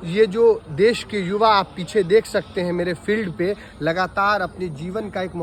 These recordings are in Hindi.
ये जो देश के युवा आप पीछे देख सकते हैं मेरे फील्ड पे, लगातार अपने जीवन का एक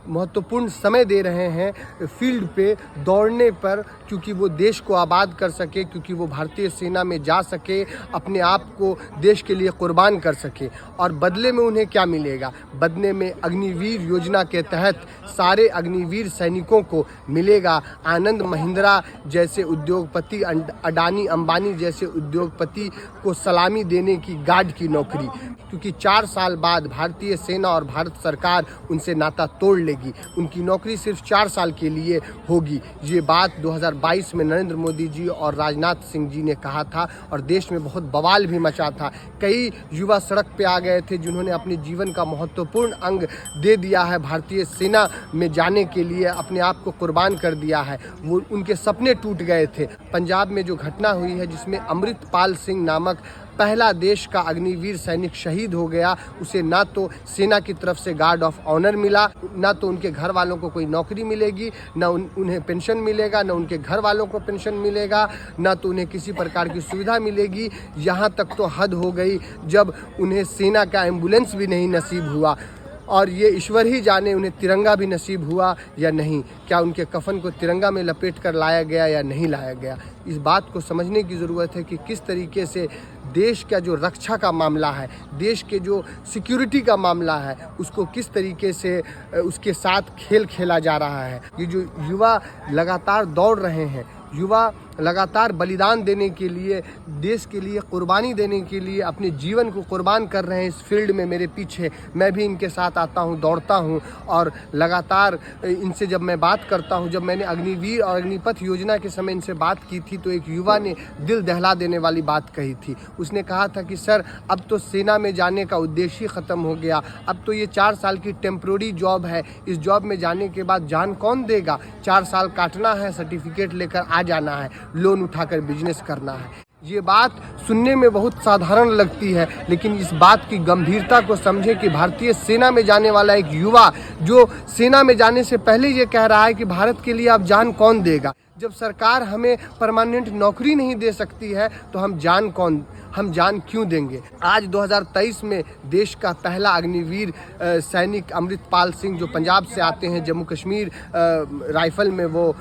महत्वपूर्ण समय दे रहे हैं फील्ड पे दौड़ने पर, क्योंकि वो देश को आबाद कर सके, क्योंकि वो भारतीय सेना में जा सके, अपने आप को देश के लिए कुर्बान कर सके। और बदले में उन्हें क्या मिलेगा? बदले में अग्निवीर योजना के तहत सारे अग्निवीर सैनिकों को मिलेगा आनंद महिंद्रा जैसे उद्योगपति, अडानी अंबानी जैसे उद्योगपति को सलामी देने की गार्ड की नौकरी, क्योंकि 4 साल बाद भारतीय सेना और भारत सरकार उनसे नाता तोड़ लेगी। उनकी नौकरी सिर्फ 4 साल के लिए होगी। ये बात 2022 में नरेंद्र मोदी जी और राजनाथ सिंह जी ने कहा था और देश में बहुत बवाल भी मचा था। कई युवा सड़क पे आ गए थे जिन्होंने अपने जीवन का महत्वपूर्ण अंग दे दिया है भारतीय सेना में जाने के लिए, अपने आप को कुर्बान कर दिया है। वो उनके सपने टूट गए थे। पंजाब में जो घटना हुई है जिसमें अमृतपाल सिंह नामक पहला देश का अग्निवीर सैनिक शहीद हो गया, उसे ना तो सेना की तरफ से गार्ड ऑफ ऑनर मिला, ना तो उनके घर वालों को कोई नौकरी मिलेगी, ना उन्हें पेंशन मिलेगा, ना उनके घर वालों को पेंशन मिलेगा, ना तो उन्हें किसी प्रकार की सुविधा मिलेगी। यहाँ तक तो हद हो गई जब उन्हें सेना का एम्बुलेंस भी नहीं नसीब हुआ। और ये ईश्वर ही जाने उन्हें तिरंगा भी नसीब हुआ या नहीं। क्या उनके कफन को तिरंगा में लपेट कर लाया गया या नहीं लाया गया? इस बात को समझने की ज़रूरत है कि किस तरीके से देश का जो रक्षा का मामला है, देश के जो सिक्योरिटी का मामला है, उसको किस तरीके से उसके साथ खेल खेला जा रहा है। ये जो युवा लगातार दौड़ रहे हैं, युवा लगातार बलिदान देने के लिए, देश के लिए कुर्बानी देने के लिए अपने जीवन को कुर्बान कर रहे हैं इस फील्ड में मेरे पीछे। मैं भी इनके साथ आता हूं, दौड़ता हूं और लगातार इनसे जब मैं बात करता हूं, जब मैंने अग्निवीर और अग्निपथ योजना के समय इनसे बात की थी तो एक युवा ने दिल दहला देने वाली बात कही थी। उसने कहा था कि सर, अब तो सेना में जाने का उद्देश्य ही ख़त्म हो गया, अब तो ये 4 साल की टेम्प्रोरी जॉब है, इस जॉब में जाने के बाद जान कौन देगा? 4 साल काटना है, सर्टिफिकेट लेकर आ जाना है, लोन उठाकर बिजनेस करना है। ये बात सुनने में बहुत साधारण लगती है, लेकिन इस बात की गंभीरता को समझे कि भारतीय सेना में जाने वाला एक युवा जो सेना में जाने से पहले ये कह रहा है कि भारत के लिए अब जान कौन देगा? जब सरकार हमें परमानेंट नौकरी नहीं दे सकती है तो हम जान क्यों देंगे? आज 2023 में देश का पहला अग्निवीर सैनिक अमृतपाल सिंह जो पंजाब से आते हैं, जम्मू कश्मीर राइफल में वो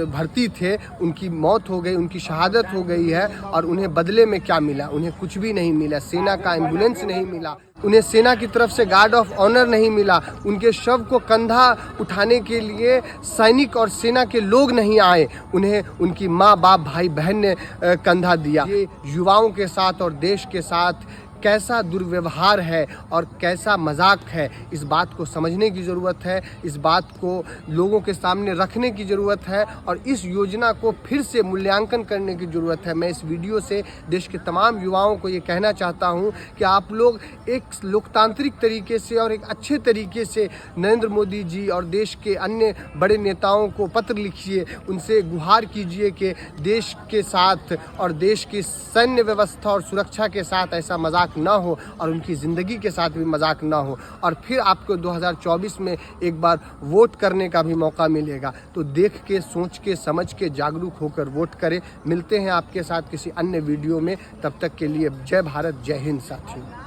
भर्ती थे, उनकी मौत हो गई, उनकी शहादत हो गई है। और उन्हें बदले में क्या मिला? उन्हें कुछ भी नहीं मिला। सेना का एम्बुलेंस नहीं मिला, उन्हें सेना की तरफ से गार्ड ऑफ ऑनर नहीं मिला, उनके शव को कंधा उठाने के लिए सैनिक और सेना के लोग नहीं आए, उन्हें उनकी माँ बाप भाई बहन ने कंधा दिया। ये युवाओं के साथ और देश के साथ कैसा दुर्व्यवहार है और कैसा मजाक है, इस बात को समझने की ज़रूरत है, इस बात को लोगों के सामने रखने की ज़रूरत है और इस योजना को फिर से मूल्यांकन करने की ज़रूरत है। मैं इस वीडियो से देश के तमाम युवाओं को ये कहना चाहता हूँ कि आप लोग एक लोकतांत्रिक तरीके से और एक अच्छे तरीके से नरेंद्र मोदी जी और देश के अन्य बड़े नेताओं को पत्र लिखिए, उनसे गुहार कीजिए कि देश के साथ और देश की सैन्य व्यवस्था और सुरक्षा के साथ ऐसा मजाक ना हो और उनकी ज़िंदगी के साथ भी मजाक ना हो। और फिर आपको 2024 में एक बार वोट करने का भी मौका मिलेगा, तो देख के, सोच के, समझ के, जागरूक होकर वोट करें। मिलते हैं आपके साथ किसी अन्य वीडियो में, तब तक के लिए जय भारत, जय हिंद साथियों।